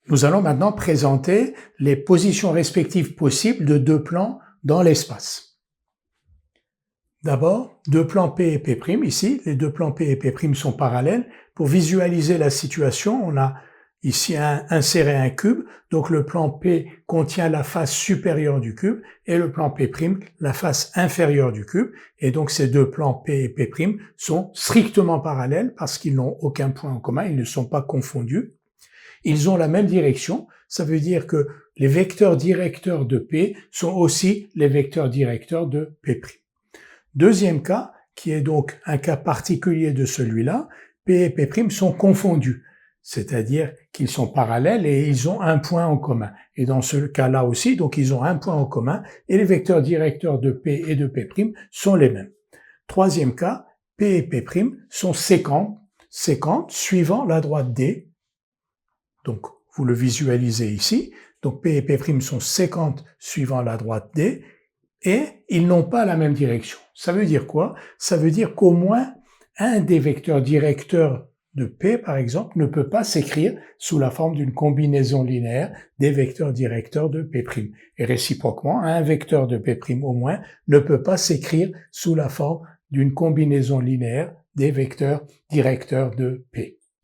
Nous allons maintenant présenter les positions respectives possibles de deux plans dans l'espace. D'abord, deux plans P et P', ici, les deux plans P et P' sont parallèles. Pour visualiser la situation, on a ici inséré un cube, donc le plan P contient la face supérieure du cube et le plan P' la face inférieure du cube, et donc ces deux plans P et P' sont strictement parallèles parce qu'ils n'ont aucun point en commun, ils ne sont pas confondus. Ils ont la même direction, ça veut dire que les vecteurs directeurs de P sont aussi les vecteurs directeurs de P'. Deuxième cas, qui est donc un cas particulier de celui-là, P et P' sont confondus, c'est-à-dire qu'ils sont parallèles et ils ont un point en commun. Et dans ce cas-là aussi, donc ils ont un point en commun et les vecteurs directeurs de P et de P' sont les mêmes. Troisième cas, P et P' sont séquentes suivant la droite D. Donc, vous le visualisez ici. Donc, P et P' sont séquentes suivant la droite D et ils n'ont pas la même direction. Ça veut dire quoi? Ça veut dire qu'au moins un des vecteurs directeurs de P, par exemple, ne peut pas s'écrire sous la forme d'une combinaison linéaire des vecteurs directeurs de P'. Et réciproquement, un vecteur de P' au moins ne peut pas s'écrire sous la forme d'une combinaison linéaire des vecteurs directeurs de P.